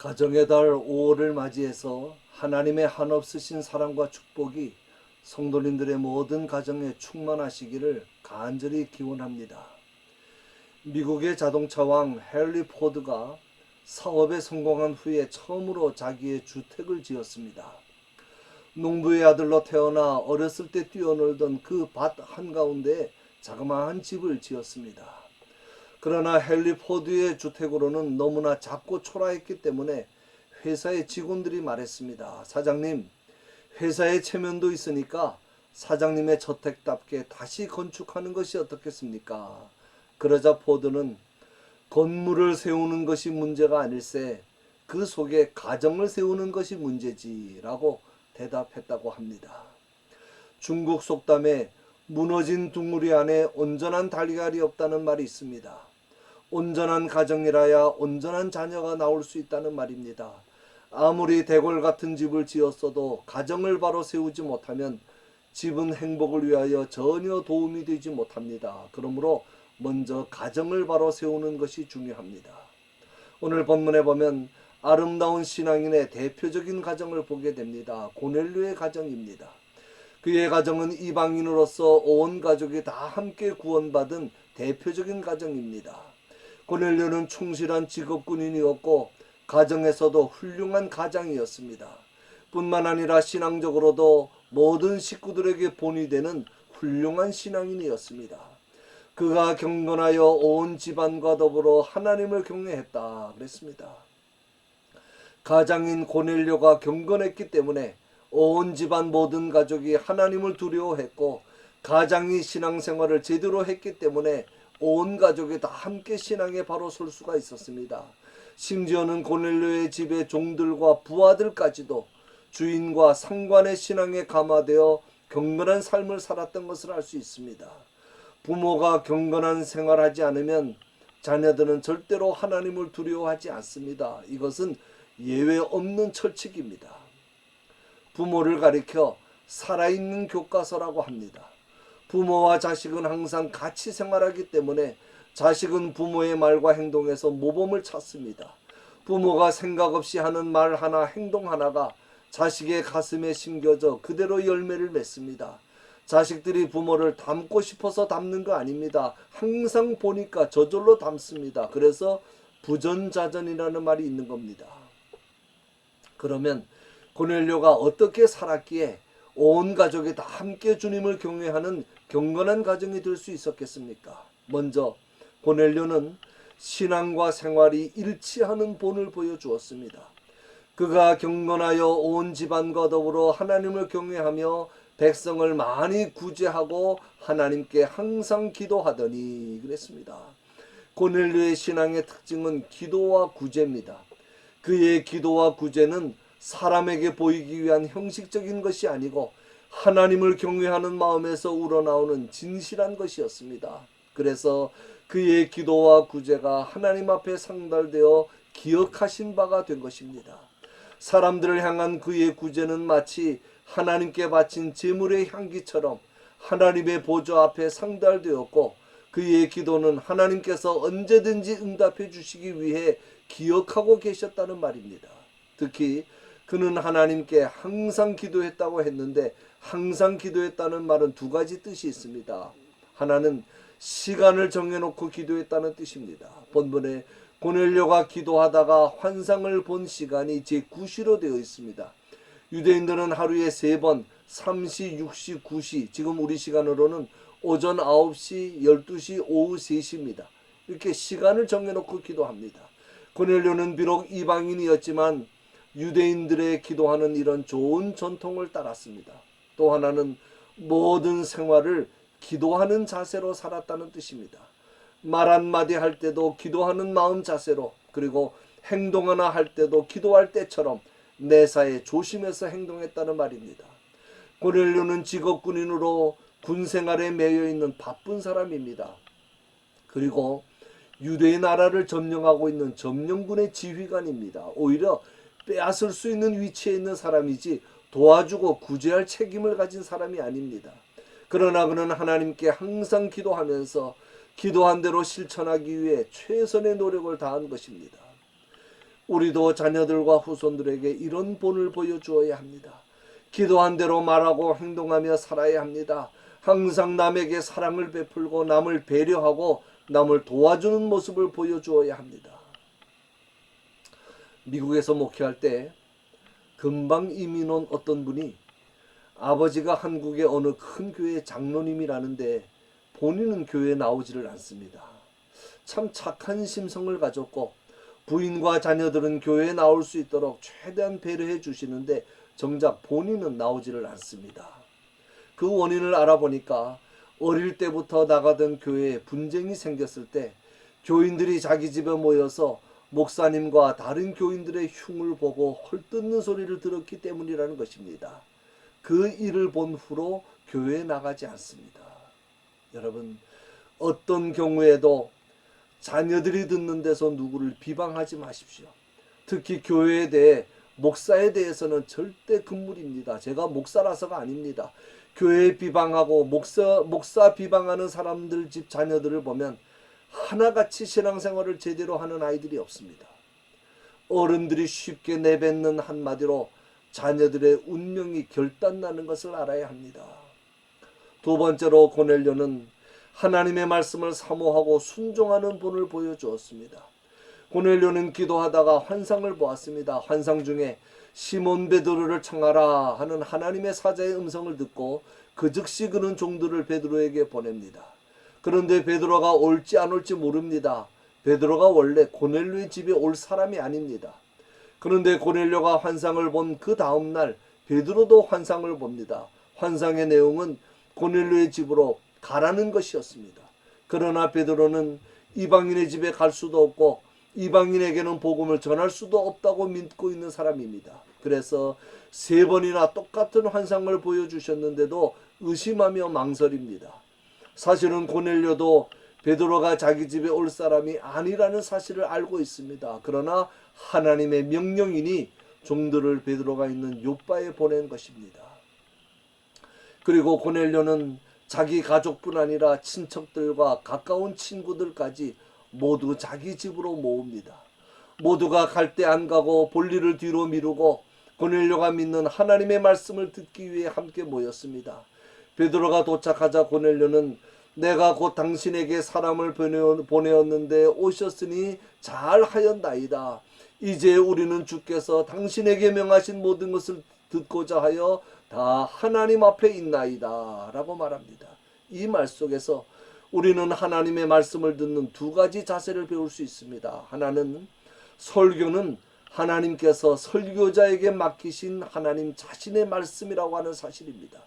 가정의 달 5월을 맞이해서 하나님의 한없으신 사랑과 축복이 성도님들의 모든 가정에 충만하시기를 간절히 기원합니다. 미국의 자동차왕 헨리 포드가 사업에 성공한 후에 처음으로 자기의 주택을 지었습니다. 농부의 아들로 태어나 어렸을 때 뛰어놀던 그 밭 한가운데 자그마한 집을 지었습니다. 그러나 헨리 포드의 주택으로는 너무나 작고 초라했기 때문에 회사의 직원들이 말했습니다. 사장님, 회사에 체면도 있으니까 사장님의 저택답게 다시 건축하는 것이 어떻겠습니까? 그러자 포드는 건물을 세우는 것이 문제가 아닐세 그 속에 가정을 세우는 것이 문제지라고 대답했다고 합니다. 중국 속담에 무너진 둥우리 안에 온전한 달걀이 없다는 말이 있습니다. 온전한 가정이라야 온전한 자녀가 나올 수 있다는 말입니다. 아무리 대궐 같은 집을 지었어도 가정을 바로 세우지 못하면 집은 행복을 위하여 전혀 도움이 되지 못합니다. 그러므로 먼저 가정을 바로 세우는 것이 중요합니다. 오늘 본문에 보면 아름다운 신앙인의 대표적인 가정을 보게 됩니다. 고넬료의 가정입니다. 그의 가정은 이방인으로서 온 가족이 다 함께 구원받은 대표적인 가정입니다. 고넬료는 충실한 직업군인이었고 가정에서도 훌륭한 가장이었습니다. 뿐만 아니라 신앙적으로도 모든 식구들에게 본이 되는 훌륭한 신앙인이었습니다. 그가 경건하여 온 집안과 더불어 하나님을 경외했다 그랬습니다. 가장인 고넬료가 경건했기 때문에 온 집안 모든 가족이 하나님을 두려워했고 가장이 신앙생활을 제대로 했기 때문에 온 가족이 다 함께 신앙에 바로 설 수가 있었습니다. 심지어는 고넬료의 집의 종들과 부하들까지도 주인과 상관의 신앙에 감화되어 경건한 삶을 살았던 것을 알 수 있습니다. 부모가 경건한 생활하지 않으면 자녀들은 절대로 하나님을 두려워하지 않습니다. 이것은 예외 없는 철칙입니다. 부모를 가리켜 살아있는 교과서라고 합니다. 부모와 자식은 항상 같이 생활하기 때문에 자식은 부모의 말과 행동에서 모범을 찾습니다. 부모가 생각 없이 하는 말 하나, 행동 하나가 자식의 가슴에 심겨져 그대로 열매를 맺습니다. 자식들이 부모를 닮고 싶어서 닮는 거 아닙니다. 항상 보니까 저절로 닮습니다. 그래서 부전자전이라는 말이 있는 겁니다. 그러면 고넬료가 어떻게 살았기에 온 가족이 다 함께 주님을 경외하는 경건한 가정이 될 수 있었겠습니까? 먼저 고넬료는 신앙과 생활이 일치하는 본을 보여주었습니다. 그가 경건하여 온 집안과 더불어 하나님을 경외하며 백성을 많이 구제하고 하나님께 항상 기도하더니 그랬습니다. 고넬료의 신앙의 특징은 기도와 구제입니다. 그의 기도와 구제는 사람에게 보이기 위한 형식적인 것이 아니고 하나님을 경외하는 마음에서 우러나오는 진실한 것이었습니다. 그래서 그의 기도와 구제가 하나님 앞에 상달되어 기억하신 바가 된 것입니다. 사람들을 향한 그의 구제는 마치 하나님께 바친 제물의 향기처럼 하나님의 보좌 앞에 상달되었고 그의 기도는 하나님께서 언제든지 응답해 주시기 위해 기억하고 계셨다는 말입니다. 특히 그는 하나님께 항상 기도했다고 했는데 항상 기도했다는 말은 두 가지 뜻이 있습니다. 하나는 시간을 정해놓고 기도했다는 뜻입니다. 본문에 고넬료가 기도하다가 환상을 본 시간이 제9시로 되어 있습니다. 유대인들은 하루에 3번 3시, 6시, 9시 지금 우리 시간으로는 오전 9시, 12시, 오후 3시입니다. 이렇게 시간을 정해놓고 기도합니다. 고넬료는 비록 이방인이었지만 유대인들의 기도하는 이런 좋은 전통을 따랐습니다. 또 하나는 모든 생활을 기도하는 자세로 살았다는 뜻입니다. 말 한마디 할 때도 기도하는 마음 자세로 그리고 행동 하나 할 때도 기도할 때처럼 매사에 조심해서 행동했다는 말입니다. 고넬료는 직업군인으로 군생활에 매여 있는 바쁜 사람입니다. 그리고 유대의 나라를 점령하고 있는 점령군의 지휘관입니다. 오히려 빼앗을 수 있는 위치에 있는 사람이지 도와주고 구제할 책임을 가진 사람이 아닙니다. 그러나 그는 하나님께 항상 기도하면서 기도한 대로 실천하기 위해 최선의 노력을 다한 것입니다. 우리도 자녀들과 후손들에게 이런 본을 보여주어야 합니다. 기도한 대로 말하고 행동하며 살아야 합니다. 항상 남에게 사랑을 베풀고 남을 배려하고 남을 도와주는 모습을 보여주어야 합니다. 미국에서 목회할 때 금방 이민 온 어떤 분이 아버지가 한국의 어느 큰 교회 장로님이라는데 본인은 교회에 나오지를 않습니다. 참 착한 심성을 가졌고 부인과 자녀들은 교회에 나올 수 있도록 최대한 배려해 주시는데 정작 본인은 나오지를 않습니다. 그 원인을 알아보니까 어릴 때부터 나가던 교회에 분쟁이 생겼을 때 교인들이 자기 집에 모여서 목사님과 다른 교인들의 흉을 보고 헐뜯는 소리를 들었기 때문이라는 것입니다. 그 일을 본 후로 교회에 나가지 않습니다. 여러분, 어떤 경우에도 자녀들이 듣는 데서 누구를 비방하지 마십시오. 특히 교회에 대해 목사에 대해서는 절대 금물입니다. 제가 목사라서가 아닙니다. 교회 비방하고 목사 비방하는 사람들 집 자녀들을 보면 하나같이 신앙생활을 제대로 하는 아이들이 없습니다. 어른들이 쉽게 내뱉는 한마디로 자녀들의 운명이 결단나는 것을 알아야 합니다. 두 번째로 고넬료는 하나님의 말씀을 사모하고 순종하는 본을 보여주었습니다. 고넬료는 기도하다가 환상을 보았습니다. 환상 중에 시몬 베드로를 청하라 하는 하나님의 사자의 음성을 듣고 그 즉시 그는 종들을 베드로에게 보냅니다. 그런데 베드로가 올지 안 올지 모릅니다. 베드로가 원래 고넬료의 집에 올 사람이 아닙니다. 그런데 고넬료가 환상을 본 그 다음날 베드로도 환상을 봅니다. 환상의 내용은 고넬료의 집으로 가라는 것이었습니다. 그러나 베드로는 이방인의 집에 갈 수도 없고 이방인에게는 복음을 전할 수도 없다고 믿고 있는 사람입니다. 그래서 3번이나 똑같은 환상을 보여주셨는데도 의심하며 망설입니다. 사실은 고넬료도 베드로가 자기 집에 올 사람이 아니라는 사실을 알고 있습니다. 그러나 하나님의 명령이니 종들을 베드로가 있는 요바에 보낸 것입니다. 그리고 고넬료는 자기 가족뿐 아니라 친척들과 가까운 친구들까지 모두 자기 집으로 모읍니다. 모두가 갈 때 안 가고 볼일을 뒤로 미루고 고넬료가 믿는 하나님의 말씀을 듣기 위해 함께 모였습니다. 베드로가 도착하자 고넬료는 내가 곧 당신에게 사람을 보내었는데 오셨으니 잘하였나이다. 이제 우리는 주께서 당신에게 명하신 모든 것을 듣고자 하여 다 하나님 앞에 있나이다 라고 말합니다. 이 말 속에서 우리는 하나님의 말씀을 듣는 2가지 자세를 배울 수 있습니다. 하나는 설교는 하나님께서 설교자에게 맡기신 하나님 자신의 말씀이라고 하는 사실입니다.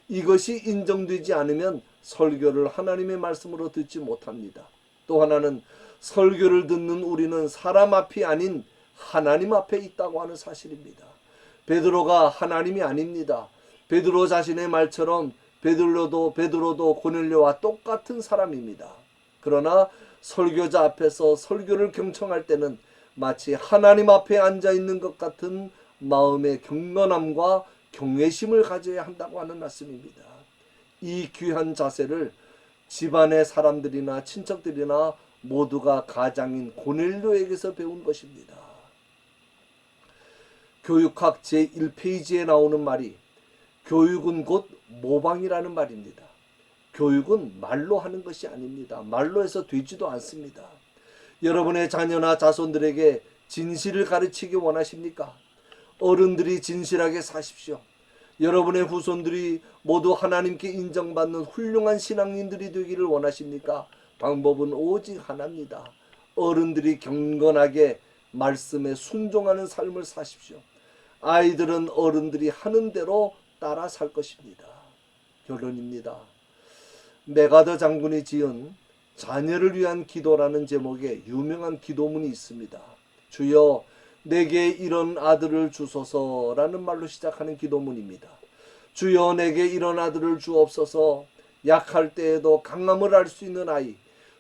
이것이 인정되지 않으면 설교를 하나님의 말씀으로 듣지 못합니다. 또 하나는 설교를 듣는 우리는 사람 앞이 아닌 하나님 앞에 있다고 하는 사실입니다. 베드로가 하나님이 아닙니다. 베드로 자신의 말처럼 베드로도 고넬료와 똑같은 사람입니다. 그러나 설교자 앞에서 설교를 경청할 때는 마치 하나님 앞에 앉아 있는 것 같은 마음의 경건함과 경외심을 가져야 한다고 하는 말씀입니다. 이 귀한 자세를 집안의 사람들이나 친척들이나 모두가 가장인 고넬료에게서 배운 것입니다. 교육학 제1페이지에 나오는 말이 교육은 곧 모방이라는 말입니다. 교육은 말로 하는 것이 아닙니다. 말로 해서 되지도 않습니다. 여러분의 자녀나 자손들에게 진실을 가르치기 원하십니까? 어른들이 진실하게 사십시오. 여러분의 후손들이 모두 하나님께 인정받는 훌륭한 신앙인들이 되기를 원하십니까? 방법은 오직 하나입니다. 어른들이 경건하게 말씀에 순종하는 삶을 사십시오. 아이들은 어른들이 하는 대로 따라 살 것입니다. 결론입니다. 메가더 장군이 지은 자녀를 위한 기도라는 제목의 유명한 기도문이 있습니다. 주여 내게 이런 아들을 주소서라는 말로 시작하는 기도문입니다. 주여 내게 이런 아들을 주옵소서. 약할 때에도 강함을 알 수 있는 아이,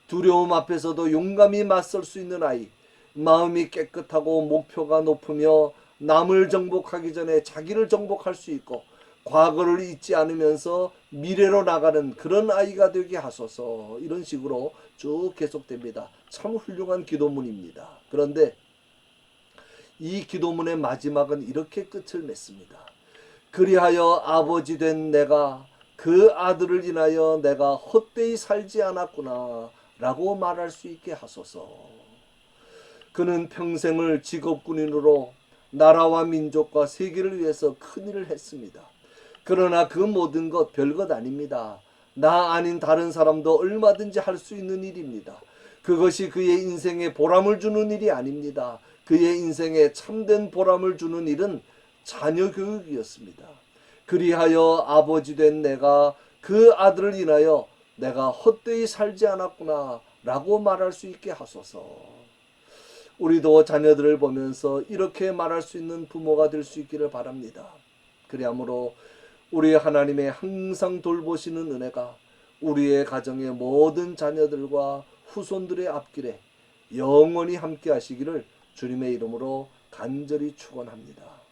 두려움 앞에서도 용감히 맞설 수 있는 아이, 마음이 깨끗하고 목표가 높으며 남을 정복하기 전에 자기를 정복할 수 있고 과거를 잊지 않으면서 미래로 나가는 그런 아이가 되게 하소서. 이런 식으로 쭉 계속됩니다. 참 훌륭한 기도문입니다. 그런데 이 기도문의 마지막은 이렇게 끝을 맺습니다. 그리하여 아버지 된 내가 그 아들을 인하여 내가 헛되이 살지 않았구나 라고 말할 수 있게 하소서. 그는 평생을 직업군인으로 나라와 민족과 세계를 위해서 큰일을 했습니다. 그러나 그 모든 것 별것 아닙니다. 나 아닌 다른 사람도 얼마든지 할 수 있는 일입니다. 그것이 그의 인생에 보람을 주는 일이 아닙니다. 그의 인생에 참된 보람을 주는 일은 자녀 교육이었습니다. 그리하여 아버지 된 내가 그 아들을 인하여 내가 헛되이 살지 않았구나 라고 말할 수 있게 하소서. 우리도 자녀들을 보면서 이렇게 말할 수 있는 부모가 될 수 있기를 바랍니다. 그리하므로 우리 하나님의 항상 돌보시는 은혜가 우리의 가정의 모든 자녀들과 후손들의 앞길에 영원히 함께 하시기를 주님의 이름으로 간절히 축원합니다.